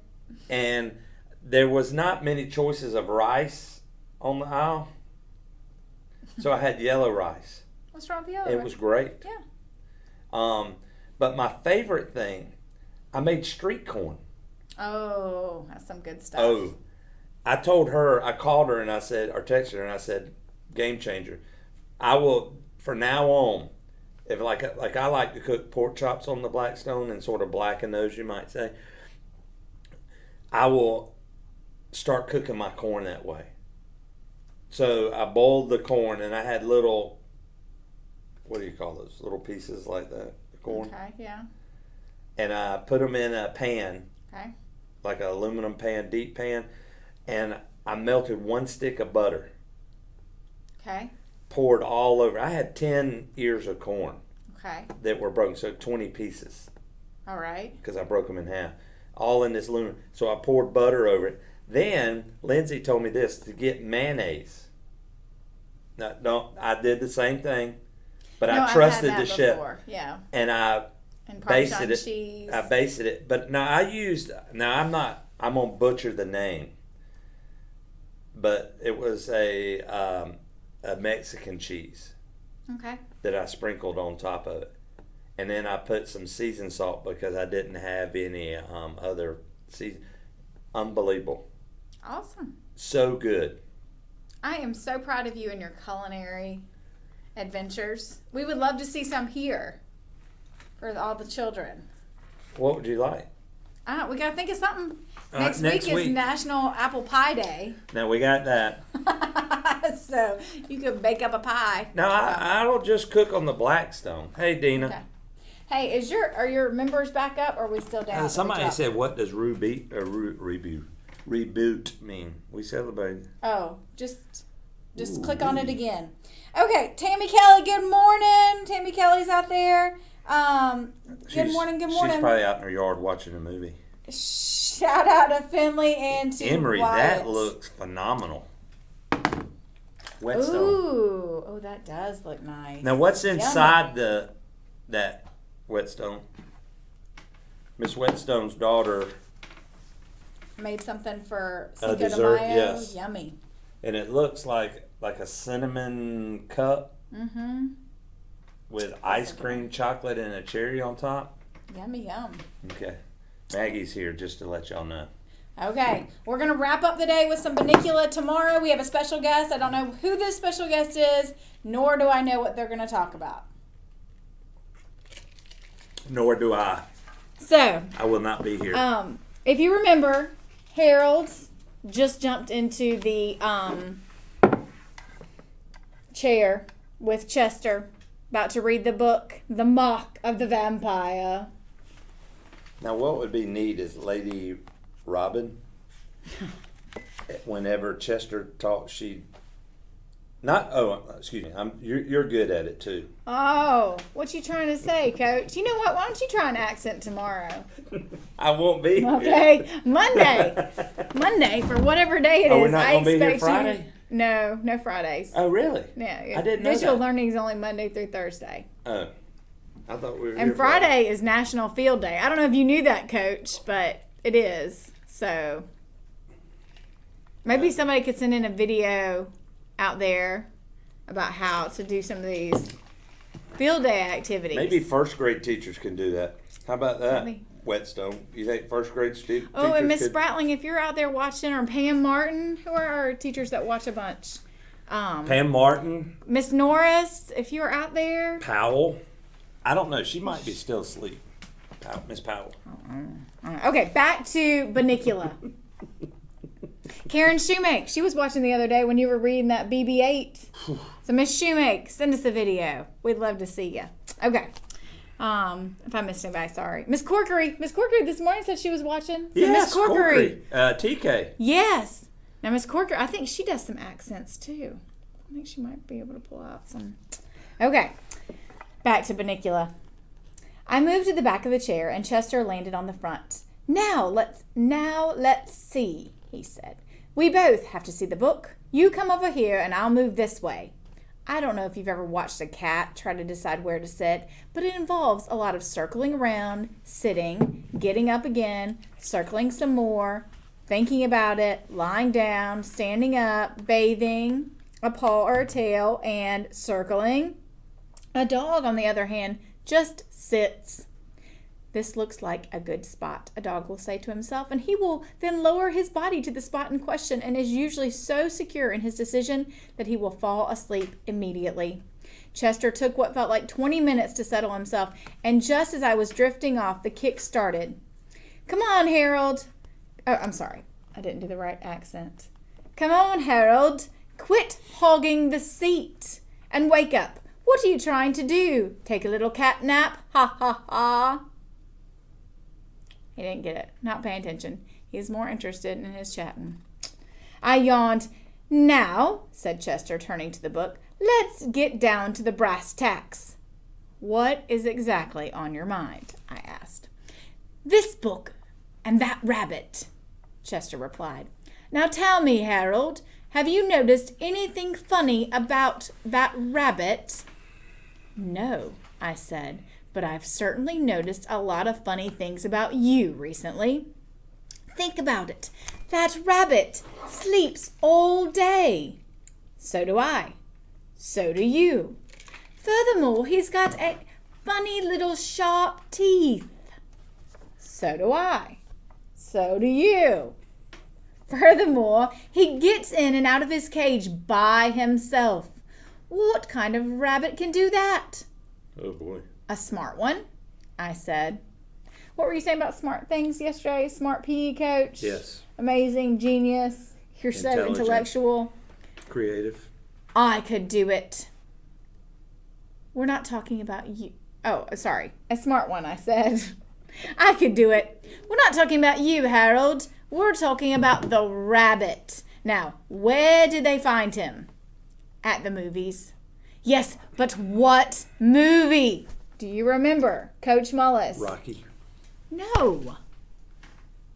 and there was not many choices of rice on the aisle, so I had yellow rice. What's wrong with the other? It was great. Yeah. But my favorite thing, I made street corn. Oh, that's some good stuff. Oh, I told her, I called her and I said, or texted her and I said, game changer. I will, for now on, if like I like to cook pork chops on the Blackstone and sort of blacken those, you might say, I will start cooking my corn that way. So I boiled the corn and I had little, what do you call those? Little pieces like that, the corn. Okay, yeah. And I put them in a pan, Okay. like an aluminum pan, deep pan, and I melted 1 stick of butter. Okay. Poured all over. I had 10 ears of corn Okay. that were broken, so 20 pieces All right. because I broke them in half. All in this aluminum. So I poured butter over it. Then Lindsay told me this, to get mayonnaise. Now, no, I did the same thing, but No, I I've trusted had the that chef. before. Yeah. And I And basted Parmesan it. cheese. I basted it, but I'm gonna butcher the name, but it was a Mexican cheese Okay. that I sprinkled on top of it, and then I put some seasoned salt because I didn't have any other season. Unbelievable, Awesome. so good. I am so proud of you and your culinary adventures. We would love to see some here for all the children. What would you like? We got to think of something. Next Next week is week. National Apple Pie Day. Now we got that. So you could bake up a pie. Now I don't just cook on the Blackstone. Hey Dina. Okay. Hey, are your members back up or are we still down? Somebody Are we up? said, "What does reboot mean?" We celebrated. Oh, just click on it again. Okay, Tammy Kelly, good morning. Tammy Kelly's out there. Good morning. She's probably out in her yard watching a movie. Shout out to Finley and to Emery, Wyatt. that looks phenomenal. Whetstone. Ooh, oh, that does look nice. Now, what's inside that Whetstone? Miss Whetstone's daughter, Made something for A Cinco de dessert, Mayo. yes. Yummy. and it looks like a cinnamon cup Mm-hmm. with ice cream, chocolate, and a cherry on top. Yummy, yum. Okay, Maggie's here just to let y'all know. Okay, we're going to wrap up the day with some Banicula tomorrow. We have a special guest. I don't know who this special guest is, nor do I know what they're going to talk about. Nor do I. So, I will not be here. if you remember, Harold's just jumped into the chair with Chester, about to read the book, The Mock of the Vampire. Now, what would be neat is Lady Robin. Whenever Chester talks, excuse me. You're good at it too. Oh, what you trying to say, Coach? You know what? Why don't you try an accent tomorrow? I won't be. Okay, Monday for whatever day it is. We're not going to be here Friday? No Fridays. Oh, really? Yeah. I didn't know Visual that. learning is only Monday through Thursday. Oh, I thought we were. And here Friday is National Field Day. I don't know if you knew that, Coach, but it is. So maybe somebody could send in a video out there about how to do some of these field day activities. Maybe first grade teachers can do that. How about that? Maybe. Whetstone. You think first grade teachers Oh, and Miss could? Spratling, if you're out there watching, or Pam Martin, who are our teachers that watch a bunch? Pam Martin. Miss Norris, if you're out there. Powell. I don't know. She might be still asleep. Miss Powell. Okay, back to Bunnicula. Karen Shoemake, she was watching the other day when you were reading that BB-8. So Miss Shoemake, send us a video. We'd love to see you. Okay. If I missed anybody, sorry. Miss Corkery this morning said she was watching. So Yes, Miss Corkery. TK. Yes. Now Miss Corkery, I think she does some accents too. I think she might be able to pull out some. Okay. Back to Bunnicula. I moved to the back of the chair and Chester landed on the front. Now let's see, he said. We both have to see the book. You come over here and I'll move this way. I don't know if you've ever watched a cat try to decide where to sit, but it involves a lot of circling around, sitting, getting up again, circling some more, thinking about it, lying down, standing up, bathing, a paw or a tail, and circling. A dog, on the other hand, just sits. This looks like a good spot, a dog will say to himself, and he will then lower his body to the spot in question and is usually so secure in his decision that he will fall asleep immediately. Chester took what felt like 20 minutes to settle himself, and just as I was drifting off, the kick started. Come on, Harold. Oh, I'm sorry. I didn't do the right accent. Come on, Harold. Quit hogging the seat and wake up. What are you trying to do? Take a little cat nap? Ha, ha, ha. He didn't get it. Not paying attention. He's more interested in his chatting. I yawned. Now, said Chester, turning to the book, let's get down to the brass tacks. What is exactly on your mind? I asked. This book and that rabbit, Chester replied. Now tell me, Harold, have you noticed anything funny about that rabbit? No, I said, but I've certainly noticed a lot of funny things about you recently. Think about it. That rabbit sleeps all day. So do I. So do you. Furthermore, he's got a funny little sharp teeth. So do I. So do you. Furthermore, he gets in and out of his cage by himself. What kind of rabbit can do that? Oh, boy. A smart one, I said. What were you saying about smart things yesterday? Smart PE coach? Yes. Amazing, genius. You're so intellectual. Creative. I could do it. We're not talking about you. Oh, sorry. A smart one, I said. I could do it. We're not talking about you, Harold. We're talking about the rabbit. Now, where did they find him? At the movies. Yes, but what movie? Do you remember, Coach Mullis? Rocky. No.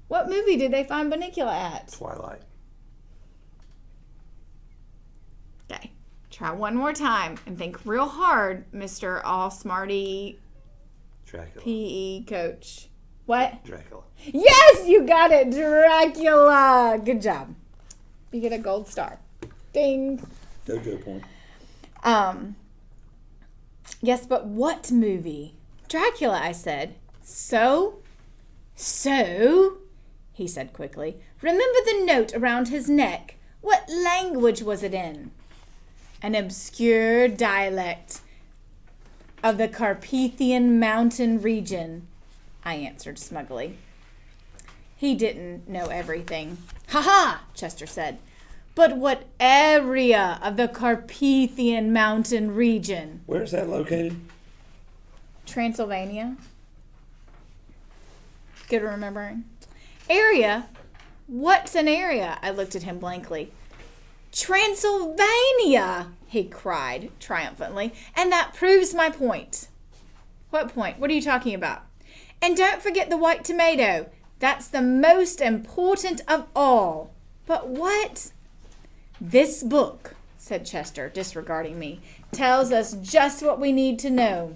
What movie did they find Bunnicula at? Twilight. Okay. Try one more time and think real hard, Mr. All Smarty Dracula. PE coach. What? Dracula. Yes, you got it. Dracula. Good job. You get a gold star. Ding. Dojo point. Yes, but what movie? Dracula, I said. So, he said quickly. Remember the note around his neck? What language was it in? An obscure dialect of the Carpathian mountain region, I answered smugly. He didn't know everything. Ha ha, Chester said. But what area of the Carpathian mountain region? Where is that located? Transylvania. Good remembering. Area What's an area? I looked at him blankly. Transylvania, he cried triumphantly. And that proves my point. What point? What are you talking about? And don't forget the white tomato. That's the most important of all. But what? This book, said Chester, disregarding me, tells us just what we need to know.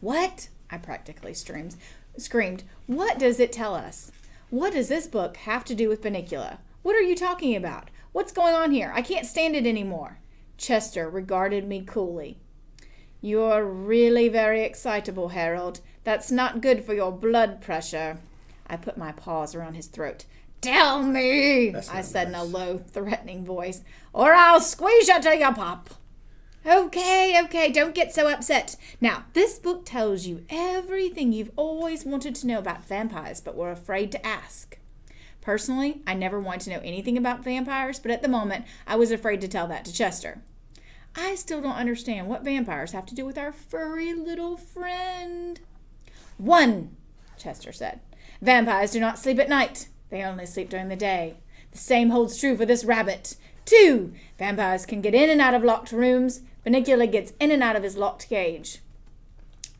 What? I practically screamed. What does it tell us? What does this book have to do with Bunnicula? What are you talking about? What's going on here? I can't stand it anymore. Chester regarded me coolly. You're really very excitable, Harold. That's not good for your blood pressure. I put my paws around his throat. Tell me, I said in a low, threatening voice, or I'll squeeze you till you pop. Okay, don't get so upset. Now, this book tells you everything you've always wanted to know about vampires, but were afraid to ask. Personally, I never wanted to know anything about vampires, but at the moment, I was afraid to tell that to Chester. I still don't understand what vampires have to do with our furry little friend. 1, Chester said. Vampires do not sleep at night. They only sleep during the day. The same holds true for this rabbit. 2, vampires can get in and out of locked rooms. Bunnicula gets in and out of his locked cage.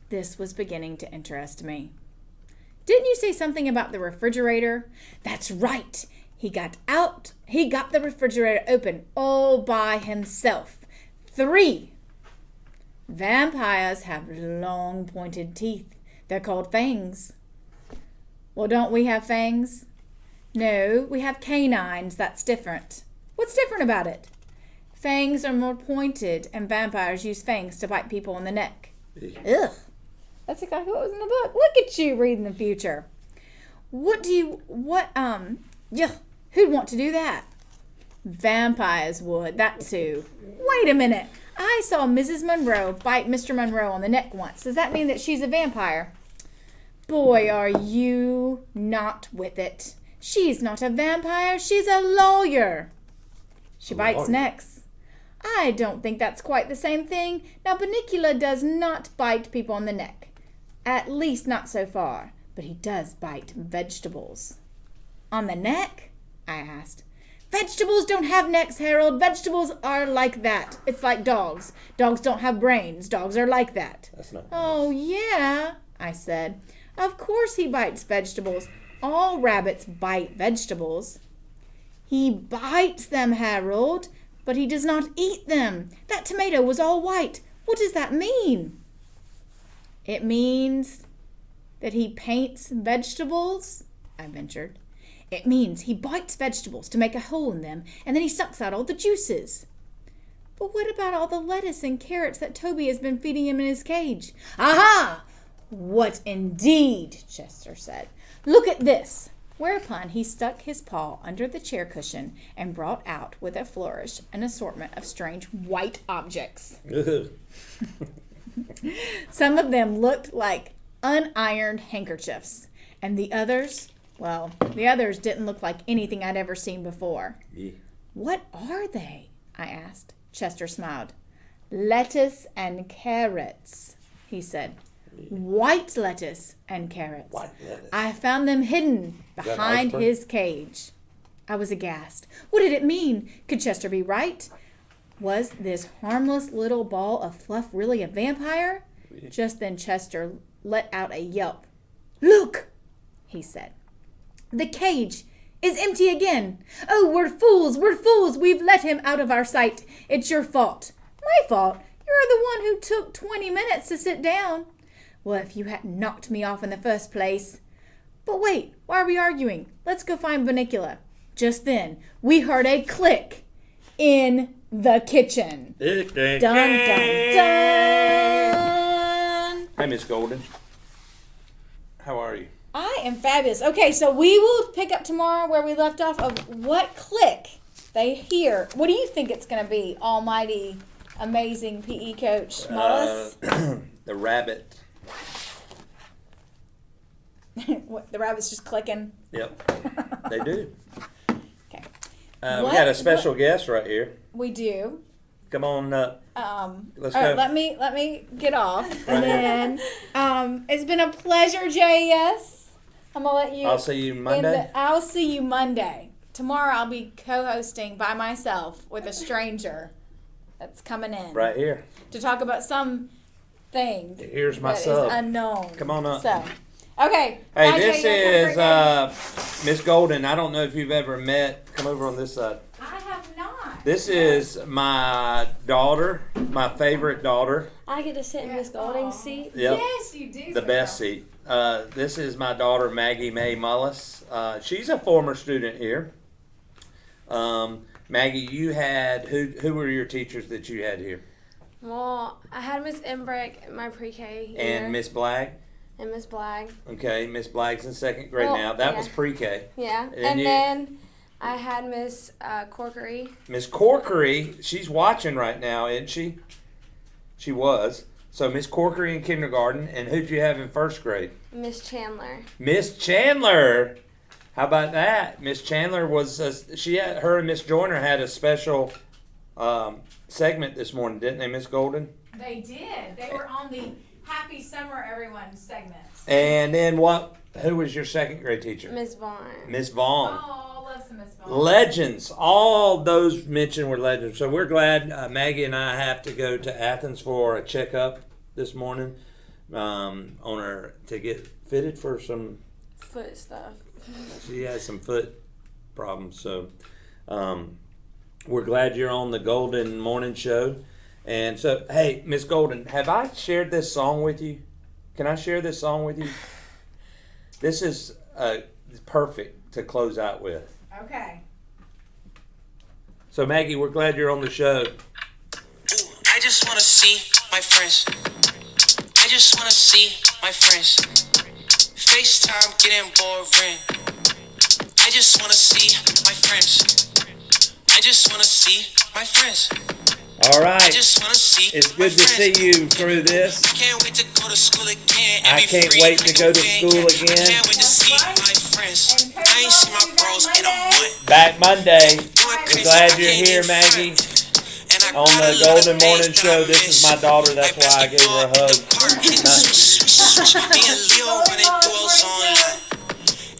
This was beginning to interest me. Didn't you say something about the refrigerator? That's right. He got the refrigerator open all by himself. 3, vampires have long pointed teeth. They're called fangs. Well, don't we have fangs? No, we have canines. That's different. What's different about it? Fangs are more pointed, and vampires use fangs to bite people in the neck. Ugh. That's exactly what was in the book. Look at you reading the future. Who'd want to do that? Vampires would, that too. Wait a minute. I saw Mrs. Monroe bite Mr. Monroe on the neck once. Does that mean that she's a vampire? Boy, are you not with it. She's not a vampire. She's a lawyer. She bites necks. I don't think that's quite the same thing. Now, Bunnicula does not bite people on the neck. At least not so far. But he does bite vegetables. On the neck? I asked. Vegetables don't have necks, Harold. Vegetables are like that. It's like dogs. Dogs don't have brains. Dogs are like that. That's not. Oh, yeah, I said. Of course he bites vegetables. All rabbits bite vegetables. He bites them, Harold, but he does not eat them. That tomato was all white. What does that mean? It means that he paints vegetables, I ventured. It means he bites vegetables to make a hole in them, and then he sucks out all the juices. But what about all the lettuce and carrots that Toby has been feeding him in his cage? Aha! What indeed, Chester said. Look at this. Whereupon he stuck his paw under the chair cushion and brought out with a flourish an assortment of strange white objects. Some of them looked like unironed handkerchiefs, and the others didn't look like anything I'd ever seen before. Yeah. What are they? I asked. Chester smiled. Lettuce and carrots, he said. White lettuce and carrots. White lettuce. I found them hidden behind his cage. I was aghast. What did it mean? Could Chester be right? Was this harmless little ball of fluff really a vampire? Just then Chester let out a yelp. Look, he said. The cage is empty again. Oh, we're fools. We've let him out of our sight. It's your fault. My fault? You're the one who took 20 minutes to sit down. Well, if you hadn't knocked me off in the first place. But wait, why are we arguing? Let's go find Bunnicula. Just then, we heard a click in the kitchen. Dun, dun, dun. Hey, Miss Golden. How are you? I am fabulous. Okay, so we will pick up tomorrow where we left off of what click they hear. What do you think it's going to be, almighty, amazing PE coach Mullis? The rabbit. What, the rabbit's just clicking? Yep, they do. Okay. We got a special guest right here. We do. Come on up. Let's go. All right, let me get off. And then it's been a pleasure, JS. I'm gonna let you. I'll see you Monday. I'll see you Monday. Tomorrow I'll be co-hosting by myself with a stranger that's coming in Right here. to talk about some thing Here's my that is sub. unknown. Come on up. So, okay. Hey, Bye, this Jay. is Miss Golden. I don't know if you've ever met. Come over on this side. I have not. This is my daughter, my favorite daughter. I get to sit in Miss Golding's seat. Yep. Yes, you do. The best seat. This is my daughter, Maggie Mae Mullis. She's a former student here. Maggie, you had, who were your teachers that you had here? Well, I had Miss Embrick in my pre-K here. And Miss Blagg? And Miss Blagg. Okay, Miss Blagg's in second grade Well, now. That yeah. was pre-K. Yeah. And Then I had Miss Corkery. Miss Corkery, she's watching right now, isn't she? She was. So Miss Corkery in kindergarten, and who'd you have in first grade? Miss Chandler. Miss Chandler. How about that? Miss Chandler was her and Miss Joyner had a special segment this morning, didn't they, Miss Golden? They did. They were on the Happy Summer Everyone segment. And then who was your second grade teacher? Miss Vaughn. Miss Vaughn. Oh, love some Miss Vaughn. Legends. All those mentioned were legends. So we're glad Maggie and I have to go to Athens for a checkup this morning to get fitted for some Foot stuff. She has some foot problems, so we're glad you're on the Golden Morning Show. And so, hey, Miss Golden, have I shared this song with you? Can I share this song with you? This is perfect to close out with. Okay. So, Maggie, we're glad you're on the show. I just want to see my friends. I just want to see my friends. FaceTime getting boring. I just want to see my friends. I just want to see my friends. All right. I just want to see It's good to see you through this. I can't wait to go to school again. I can't wait to go to school I again. can't wait to see my friends. I ain't seen my bros in a month. Back Monday. Going We're crazy, glad I you're can't here, get Maggie. friends. And I On got the a lot Golden of Morning days Show, that I this is my miss. daughter. That's Like why I gave her a hug. Me and Leo running duels online.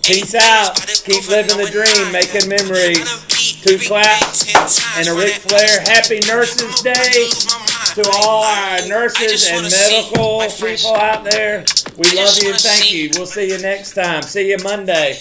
Peace out. Keep living the dream, making memories. 2 claps and a Ric Flair Happy Nurses Day to all our nurses and medical people out there. We love you and thank you. We'll see you next time. See you Monday.